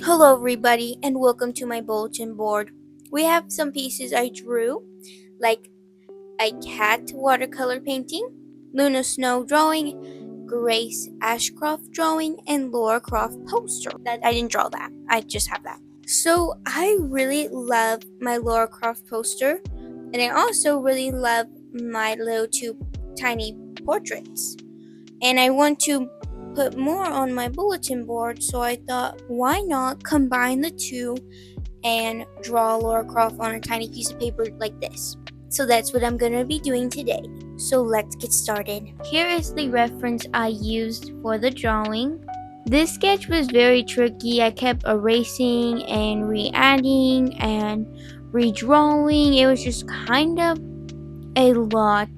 Hello everybody and welcome to my bulletin board. We have some pieces I drew, like a cat watercolor painting, Luna Snow drawing, Grace Ashcroft drawing, and Lara Croft poster. That I didn't draw that. I just have that. So I really love my Lara Croft poster, and I also really love my little two tiny portraits. And I want to put more on my bulletin board, so I thought, why not combine the two and draw Lara Croft on a tiny piece of paper like this. So that's what I'm gonna be doing today. So let's get started. Here is the reference I used for the drawing. This sketch was very tricky. I kept erasing and re-adding and redrawing. It was just kind of a lot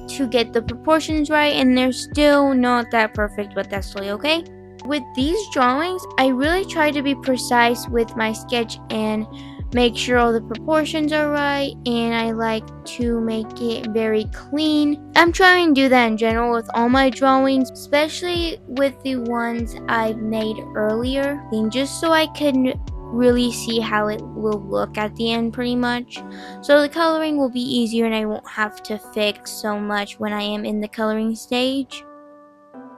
to get the proportions right, and they're still not that perfect, but that's totally okay. With these drawings, I really try to be precise with my sketch and make sure all the proportions are right, and I like to make it very clean. I'm trying to do that in general with all my drawings, especially with the ones I've made earlier, and just so I can really see how it will look at the end pretty much. So the coloring will be easier and I won't have to fix so much when I am in the coloring stage.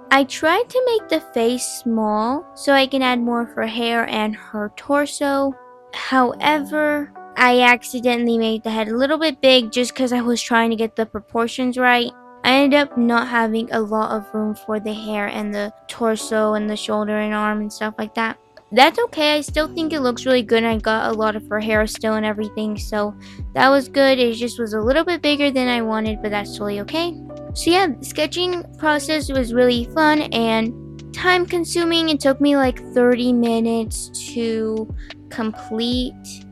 I tried to make the face small so I can add more of her hair and her torso. However, I accidentally made the head a little bit big just because I was trying to get the proportions right. I ended up not having a lot of room for the hair and the torso and the shoulder and arm and stuff like that. That's okay, I still think it looks really good, and I got a lot of her hair still and everything, so that was good. It just was a little bit bigger than I wanted, but that's totally okay. So yeah, the sketching process was really fun and time consuming. It took me like 30 minutes to complete,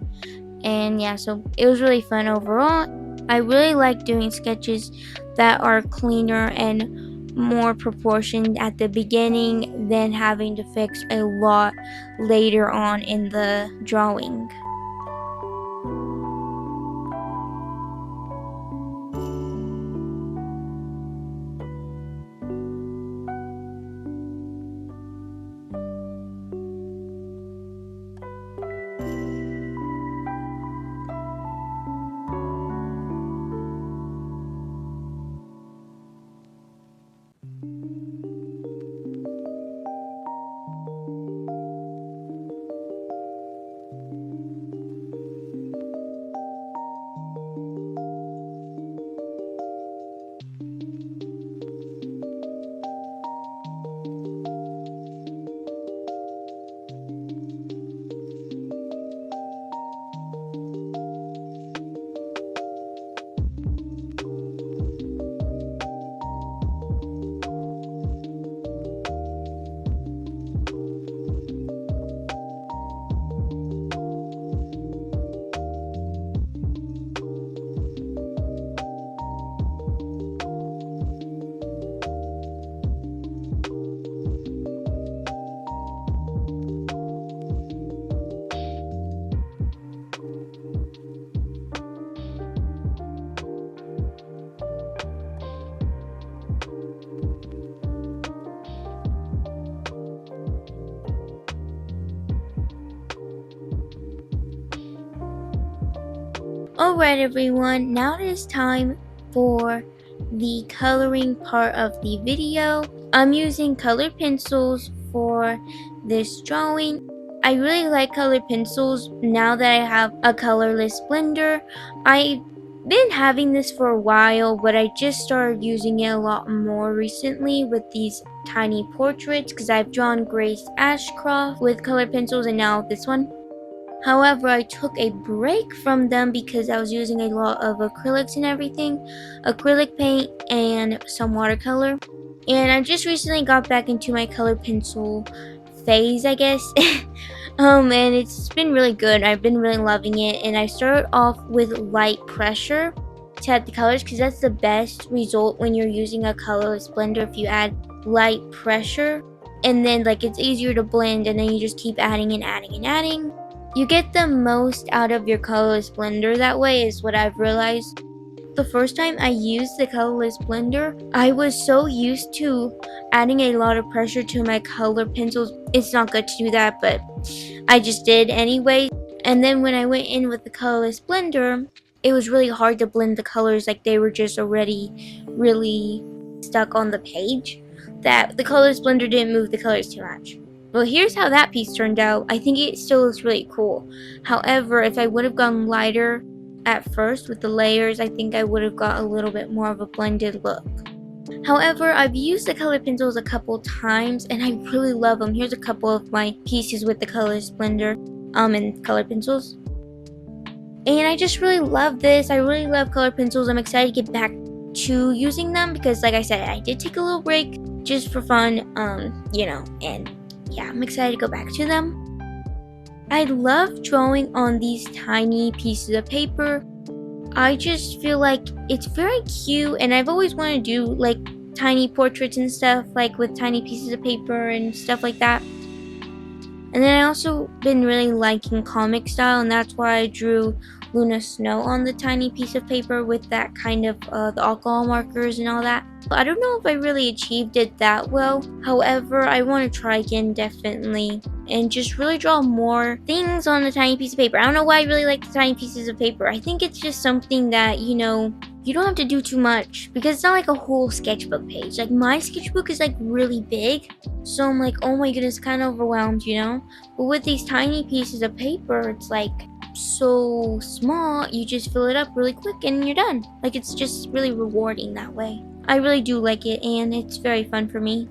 and yeah, so it was really fun overall. I really like doing sketches that are cleaner and more proportioned at the beginning than having to fix a lot later on in the drawing. Alright everyone, now it is time for the coloring part of the video. I'm using colored pencils for this drawing. I really like colored pencils now that I have a colorless blender. I've been having this for a while, but I just started using it a lot more recently with these tiny portraits because I've drawn Grace Ashcroft with colored pencils and now this one. However, I took a break from them because I was using a lot of acrylics and everything, acrylic paint and some watercolor. And I just recently got back into my colored pencil phase, I guess. And it's been really good. I've been really loving it. And I started off with light pressure to add the colors because that's the best result when you're using a colorless blender if you add light pressure. And then like it's easier to blend, and then you just keep adding and adding and adding. You get the most out of your colorless blender that way, is what I've realized. the first time I used the colorless blender, I was so used to adding a lot of pressure to my color pencils. It's not good to do that, but I just did anyway. And then when I went in with the colorless blender, it was really hard to blend the colors, like they were just already really stuck on the page, that the colorless blender didn't move the colors too much. Well, here's how that piece turned out. I think it still looks really cool. However, if I would have gone lighter at first with the layers, I think I would have got a little bit more of a blended look. However, I've used the color pencils a couple times and I really love them. Here's a couple of my pieces with the colorless blender and color pencils. And I just really love this. I really love color pencils. I'm excited to get back to using them because, like I said, I did take a little break just for fun, and yeah, I'm excited to go back to them. I love drawing on these tiny pieces of paper. I just feel like it's very cute, and I've always wanted to do like tiny portraits and stuff, like with tiny pieces of paper and stuff like that. And then I also been really liking comic style, and that's why I drew Luna Snow on the tiny piece of paper with that kind of the alcohol markers and all that. I don't know if I really achieved it that well. However, I want to try again definitely and just really draw more things on the tiny piece of paper. I don't know why I really like the tiny pieces of paper. I think it's just something that, you don't have to do too much because it's not like a whole sketchbook page. Like my sketchbook is like really big, so I'm like, oh my goodness, kind of overwhelmed, But with these tiny pieces of paper, it's like so small, you just fill it up really quick and you're done. Like it's just really rewarding that way. I really do like it and it's very fun for me.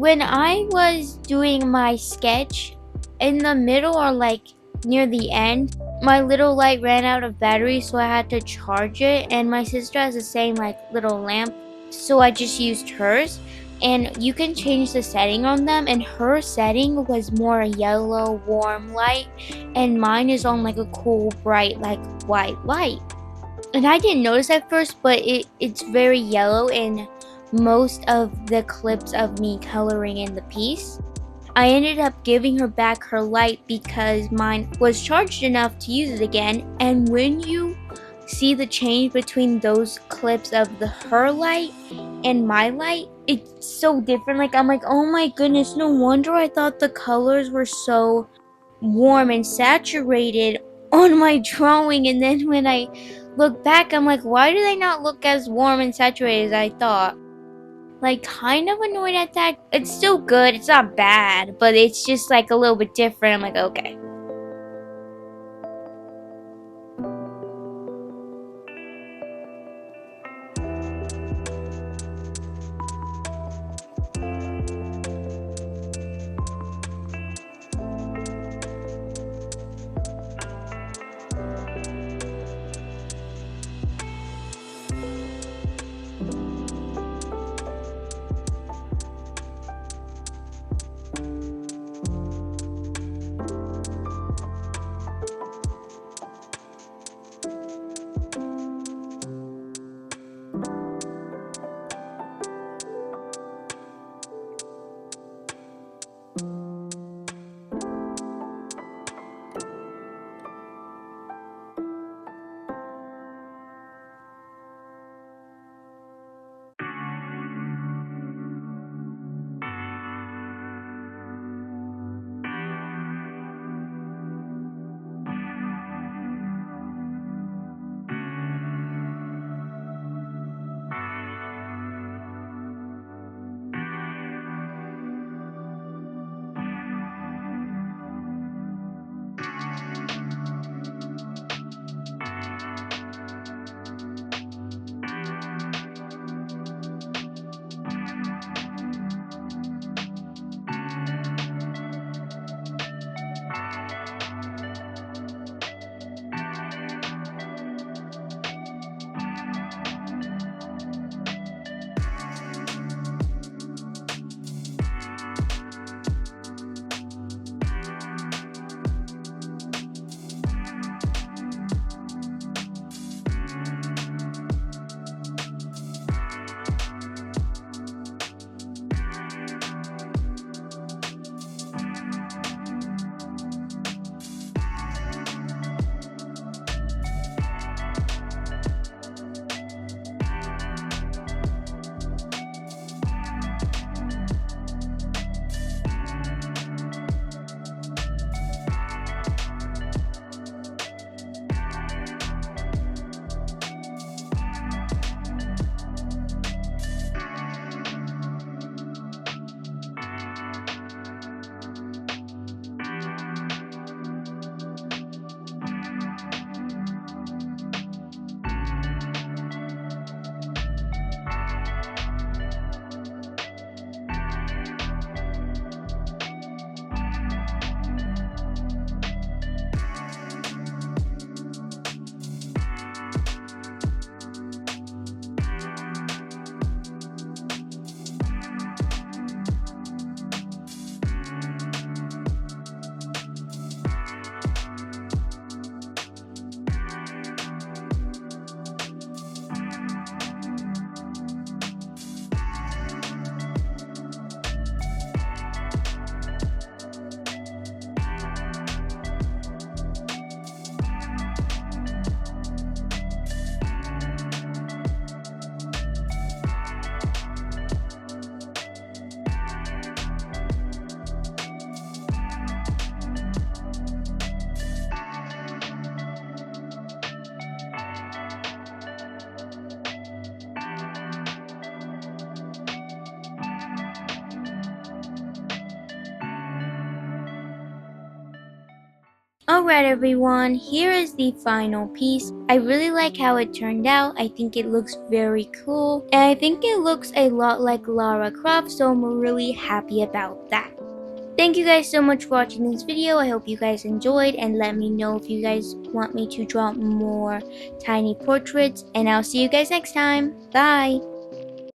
when I was doing my sketch, in the middle or like near the end, my little light ran out of battery, so I had to charge it. And my sister has the same like little lamp, so I just used hers. And you can change the setting on them, and her setting was more yellow warm light, and mine is on like a cool bright like white light. And I didn't notice at first, but it's very yellow in most of the clips of me coloring in the piece. I ended up giving her back her light because mine was charged enough to use it again. And when you see the change between those clips of her light and my light, it's so different. Like, I'm like, oh my goodness, no wonder I thought the colors were so warm and saturated on my drawing. And then when I look back, I'm like, why do they not look as warm and saturated as I thought? Like, kind of annoyed at that. It's still good, it's not bad, but it's just like a little bit different. I'm like, okay. Alright everyone, here is the final piece. I really like how it turned out. I think it looks very cool. And I think it looks a lot like Lara Croft, so I'm really happy about that. Thank you guys so much for watching this video. I hope you guys enjoyed, and let me know if you guys want me to draw more tiny portraits. And I'll see you guys next time. Bye!